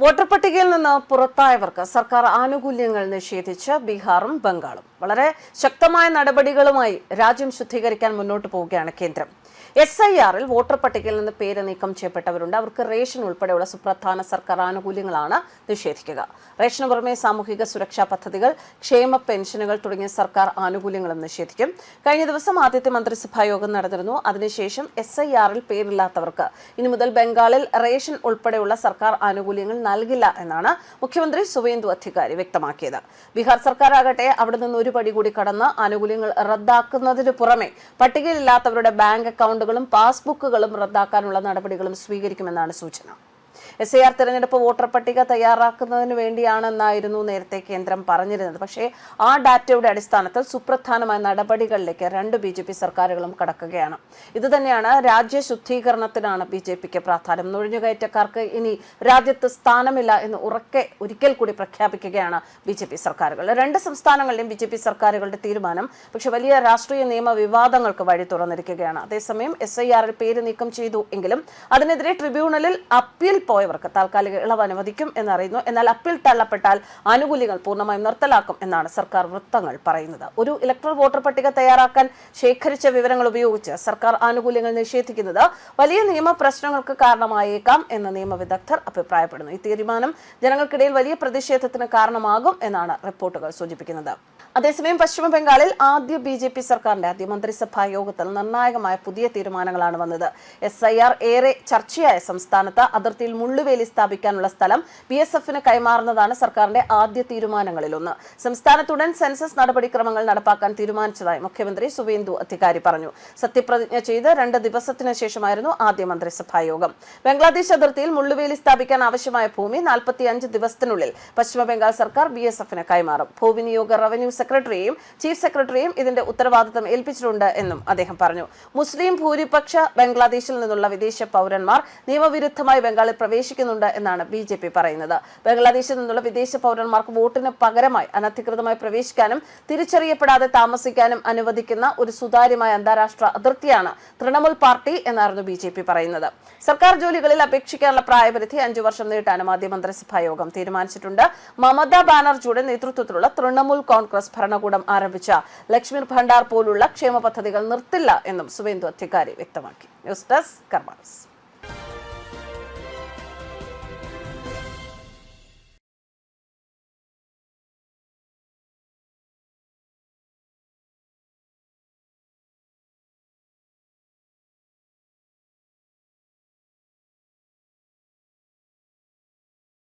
Voter പട്ടികയിൽ നിന്ന് പുറത്തായവർക്ക് സർക്കാർ ആനുകൂല്യങ്ങൾ നിഷേധിച്ച് ബീഹാറും ബംഗാളും. വളരെ ശക്തമായ നടപടികളുമായി രാജ്യം ശുദ്ധീകരിക്കാൻ മുന്നോട്ട് പോവുകയാണ് കേന്ദ്രം. SIR വോട്ടർ പട്ടികയിൽ നിന്ന് പേര് നീക്കം ചെയ്യപ്പെട്ടവരുണ്ട്. അവർക്ക് റേഷൻ ഉൾപ്പെടെയുള്ള സുപ്രധാന സർക്കാർ ആനുകൂല്യങ്ങളാണ് നിഷേധിക്കുക. റേഷന് പുറമെ സാമൂഹിക സുരക്ഷാ പദ്ധതികൾ, ക്ഷേമ പെൻഷനുകൾ തുടങ്ങിയ സർക്കാർ ആനുകൂല്യങ്ങളും നിഷേധിക്കും. കഴിഞ്ഞ ദിവസം ആദ്യത്തെ മന്ത്രിസഭാ യോഗം നടന്നിരുന്നു. അതിനുശേഷം SIR പേരില്ലാത്തവർക്ക് ഇനി മുതൽ ബംഗാളിൽ റേഷൻ ഉൾപ്പെടെയുള്ള സർക്കാർ ആനുകൂല്യങ്ങൾ നൽകില്ല എന്നാണ് മുഖ്യമന്ത്രി സുവേന്ദു അധികാരി വ്യക്തമാക്കിയത്. ബീഹാർ സർക്കാരാകട്ടെ അവിടെ നിന്ന് ഒരു പടി കൂടി കടന്ന് ആനുകൂല്യങ്ങൾ റദ്ദാക്കുന്നതിന് പുറമെ പട്ടികയിലില്ലാത്തവരുടെ ബാങ്ക് അക്കൗണ്ടുകളും പാസ്ബുക്കുകളും റദ്ദാക്കാനുള്ള നടപടികളും സ്വീകരിക്കുമെന്നാണ് സൂചന. SIR തെരഞ്ഞെടുപ്പ് വോട്ടർ പട്ടിക തയ്യാറാക്കുന്നതിന് വേണ്ടിയാണെന്നായിരുന്നു നേരത്തെ കേന്ദ്രം പറഞ്ഞിരുന്നത്. പക്ഷേ ആ ഡാറ്റയുടെ അടിസ്ഥാനത്തിൽ സുപ്രധാനമായ നടപടികളിലേക്ക് രണ്ട് BJP സർക്കാരുകളും കടക്കുകയാണ്. ഇതുതന്നെയാണ് രാജ്യ ശുദ്ധീകരണത്തിനാണ് BJPക്ക് പ്രാധാന്യം. നുഴഞ്ഞുകയറ്റക്കാർക്ക് ഇനി രാജ്യത്ത് സ്ഥാനമില്ല എന്ന് ഒരിക്കൽ കൂടി പ്രഖ്യാപിക്കുകയാണ് BJP സർക്കാരുകൾ. രണ്ട് സംസ്ഥാനങ്ങളിലെയും BJP സർക്കാരുകളുടെ തീരുമാനം പക്ഷെ വലിയ രാഷ്ട്രീയ നിയമ വിവാദങ്ങൾക്ക് വഴി തുറന്നിരിക്കുകയാണ്. അതേസമയം SIR പേര് നീക്കം ചെയ്തു എങ്കിലും അതിനെതിരെ ട്രിബ്യൂണലിൽ അപ്പീൽ പോയവർക്ക് താൽക്കാലിക ഇളവ് അനുവദിക്കും എന്നറിയുന്നു. എന്നാൽ അപ്പീൽ തള്ളപ്പെട്ടാൽ ആനുകൂല്യങ്ങൾ പൂർണ്ണമായും നിർത്തലാക്കും എന്നാണ് സർക്കാർ വൃത്തങ്ങൾ പറയുന്നത്. ഒരു ഇലക്ട്രൽ വോട്ടർ പട്ടിക തയ്യാറാക്കാൻ ശേഖരിച്ച വിവരങ്ങൾ ഉപയോഗിച്ച് സർക്കാർ ആനുകൂല്യങ്ങൾ നിഷേധിക്കുന്നത് വലിയ നിയമ പ്രശ്നങ്ങൾക്ക് കാരണമായേക്കാം എന്ന് നിയമ വിദഗ്ധർ അഭിപ്രായപ്പെടുന്നു. ഈ തീരുമാനം ജനങ്ങൾക്കിടയിൽ വലിയ പ്രതിഷേധത്തിന് കാരണമാകും എന്നാണ് റിപ്പോർട്ടുകൾ സൂചിപ്പിക്കുന്നത്. അതേസമയം പശ്ചിമ ബംഗാളിൽ ആദ്യ BJP സർക്കാരിന്റെ ആദ്യ മന്ത്രിസഭാ യോഗത്തിൽ നിർണായകമായ പുതിയ തീരുമാനങ്ങളാണ് വന്നത്. SIR ഏറെ ചർച്ചയായ സംസ്ഥാനത്ത് അതിർത്തിയിൽ മുള്ളുവേലി സ്ഥാപിക്കാനുള്ള സ്ഥലം BSFന് കൈമാറുന്നതാണ് സർക്കാരിന്റെ ആദ്യ തീരുമാനങ്ങളിലൊന്ന്. സംസ്ഥാനത്തുടൻ സെൻസസ് നടപടിക്രമങ്ങൾ നടപ്പാക്കാൻ തീരുമാനിച്ചതായി മുഖ്യമന്ത്രി സുവേന്ദു അധികാരി പറഞ്ഞു. സത്യപ്രതിജ്ഞ ചെയ്ത് 2 ദിവസത്തിന് ശേഷമായിരുന്നു ആദ്യ മന്ത്രിസഭാ യോഗം. ബംഗ്ലാദേശ് അതിർത്തിയിൽ മുള്ളുവേലി സ്ഥാപിക്കാൻ ആവശ്യമായ ഭൂമി 45 ദിവസത്തിനുള്ളിൽ പശ്ചിമ ബംഗാൾ സർക്കാർ BSFന് കൈമാറും. ഭൂവിനിയോഗ റവന്യൂ സെക്രട്ടറിയെയും ചീഫ് സെക്രട്ടറിയും ഇതിന്റെ ഉത്തരവാദിത്തം ഏൽപ്പിച്ചിട്ടുണ്ട് എന്നും അദ്ദേഹം പറഞ്ഞു. മുസ്ലിം ഭൂരിപക്ഷ ബംഗ്ലാദേശിൽ നിന്നുള്ള വിദേശ പൗരന്മാർ നിയമവിരുദ്ധമായി ബംഗാളിൽ പ്രവേശിക്കുന്നുണ്ട് എന്നാണ് BJP പറയുന്നത്. ബംഗ്ലാദേശിൽ നിന്നുള്ള വിദേശ പൗരന്മാർക്ക് വോട്ടിന് പകരമായി അനധികൃതമായി പ്രവേശിക്കാനും തിരിച്ചറിയപ്പെടാതെ താമസിക്കാനും അനുവദിക്കുന്ന ഒരു സുതാര്യമായ അന്താരാഷ്ട്ര അതിർത്തിയാണ് തൃണമൂൽ പാർട്ടി എന്നായിരുന്നു BJP പറയുന്നത്. സർക്കാർ ജോലികളിൽ അപേക്ഷിക്കാനുള്ള പ്രായപരിധി 5 വർഷം നീട്ടാനും ആദ്യ മന്ത്രിസഭാ യോഗം തീരുമാനിച്ചിട്ടുണ്ട്. മമതാ ബാനർജിയുടെ നേതൃത്വത്തിലുള്ള തൃണമൂൽ കോൺഗ്രസ് ഭരണകൂടം ആരംഭിച്ച ലക്ഷ്മി ഭണ്ഡാർ പോലുള്ള ക്ഷേമ പദ്ധതികൾ നിർത്തില്ല എന്നും സുവേന്ദു അധികാരി വ്യക്തമാക്കി. News desk കർമാനസ്.